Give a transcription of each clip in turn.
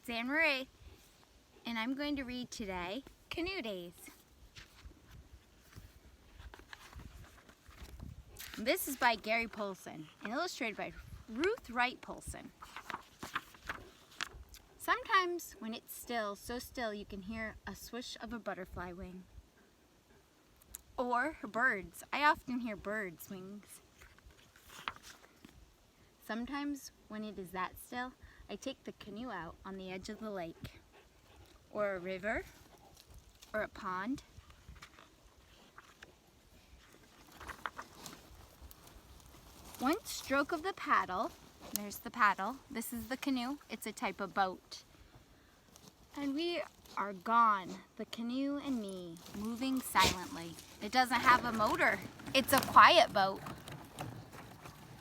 it's AnnMarie, and I'm going to read today Canoe Days. This is by Gary Paulson and illustrated by Ruth Wright Paulson. Sometimes when it's still, so still you can hear a swish of a butterfly wing. Or birds. I often hear birds' wings. Sometimes when it is that still, I take the canoe out on the edge of the lake, or a river, or a pond. One stroke of the paddle, there's the paddle, this is the canoe, it's a type of boat. And we are gone, the canoe and me, moving silently. It doesn't have a motor, it's a quiet boat.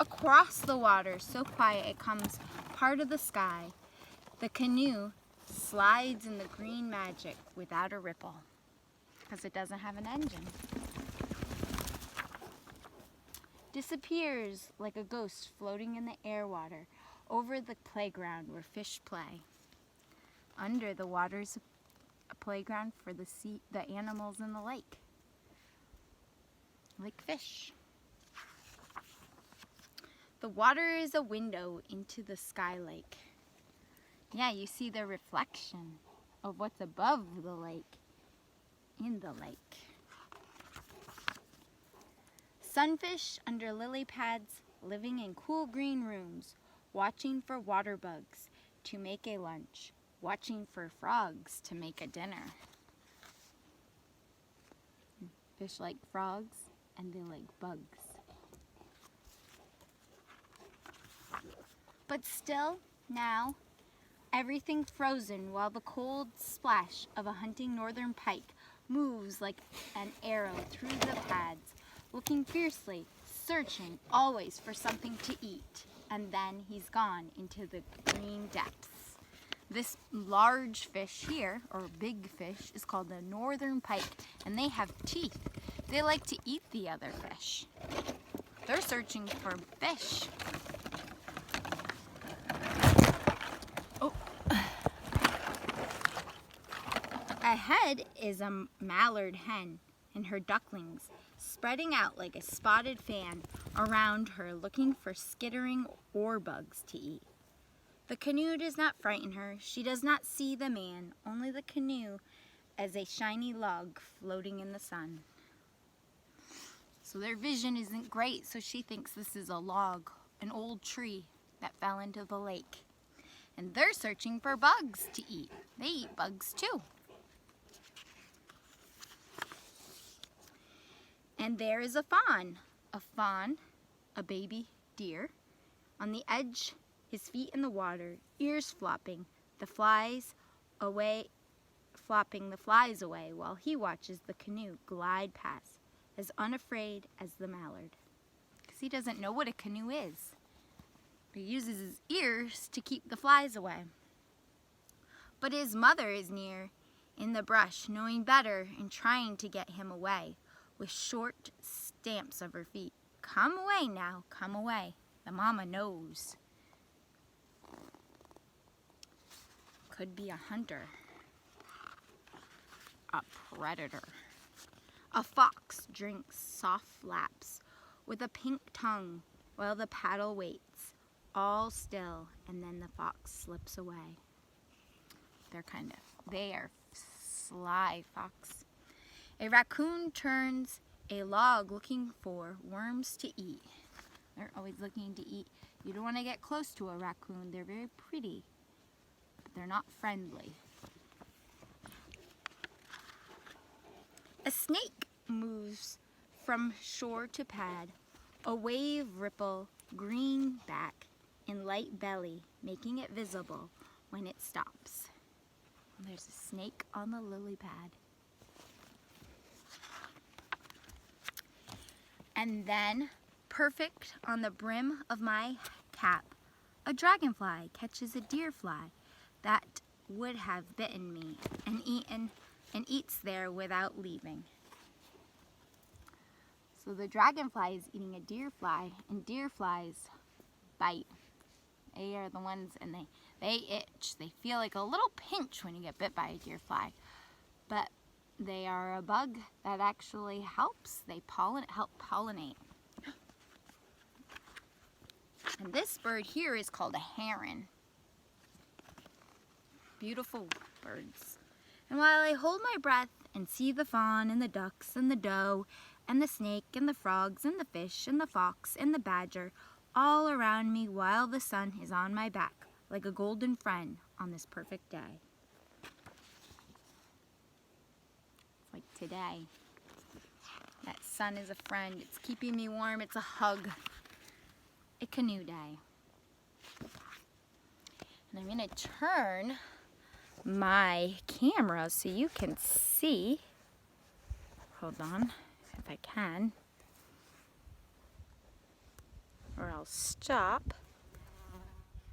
Across the water, so quiet it comes part of the sky. The canoe slides in the green magic without a ripple, because it doesn't have an engine. Disappears like a ghost floating in the air water over the playground where fish play. Under the water's a playground for the animals in the lake, like fish. The water is a window into the sky lake. Yeah, you see the reflection of what's above the lake in the lake. Sunfish under lily pads, living in cool green rooms, watching for water bugs to make a lunch, watching for frogs to make a dinner. Fish like frogs and they like bugs. But still, now, everything frozen while the cold splash of a hunting northern pike moves like an arrow through the pads, looking fiercely, searching always for something to eat, and then he's gone into the green depths. This large fish here, or big fish, is called the northern pike, and they have teeth. They like to eat the other fish. They're searching for fish. Oh. Ahead is a mallard hen and her ducklings, spreading out like a spotted fan around her, looking for skittering or bugs to eat. The canoe does not frighten her. She does not see the man, only the canoe as a shiny log floating in the sun. So their vision isn't great, so she thinks this is a log, an old tree that fell into the lake. And they're searching for bugs to eat. They eat bugs too. And there is a fawn, a baby deer, on the edge, his feet in the water, ears flopping, flopping the flies away while he watches the canoe glide past, as unafraid as the mallard. Because he doesn't know what a canoe is. He uses his ears to keep the flies away. But his mother is near in the brush, knowing better and trying to get him away, with short stamps of her feet. Come away now, come away. The mama knows. Could be a hunter, a predator. A fox drinks soft laps with a pink tongue while the paddle waits, all still, and then the fox slips away. They are sly fox. A raccoon turns a log looking for worms to eat. They're always looking to eat. You don't want to get close to a raccoon. They're very pretty, but they're not friendly. A snake moves from shore to pad, a wave ripple green back in light belly, making it visible when it stops. And there's a snake on the lily pad. And then, perfect on the brim of my cap, a dragonfly catches a deer fly that would have bitten me and eats there without leaving. So the dragonfly is eating a deer fly, and deer flies bite. They are the ones, and they itch. They feel like a little pinch when you get bit by a deer fly. But they are a bug that actually helps. They help pollinate. And this bird here is called a heron. Beautiful birds. And while I hold my breath and see the fawn and the ducks and the doe and the snake and the frogs and the fish and the fox and the badger all around me while the sun is on my back like a golden friend on this perfect day. It's like today. That sun is a friend. It's keeping me warm. It's a hug. A canoe day. And I'm going to turn my camera so you can see. Hold on, if I can. Or I'll stop.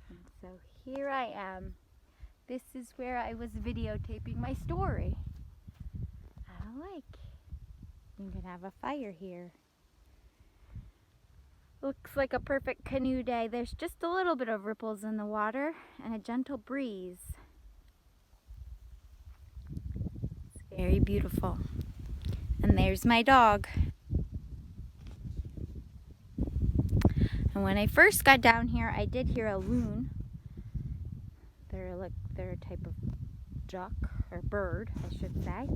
And so here I am. This is where I was videotaping my story. At a lake. You can have a fire here. Looks like a perfect canoe day. There's just a little bit of ripples in the water and a gentle breeze. It's very beautiful. And there's my dog. And when I first got down here, I did hear a loon. They're a type of duck or bird, I should say.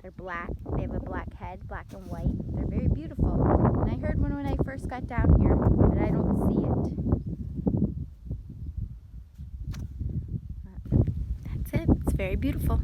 They're black. They have a black head, black and white. They're very beautiful. And I heard one when I first got down here, but I don't see it. That's it. It's very beautiful.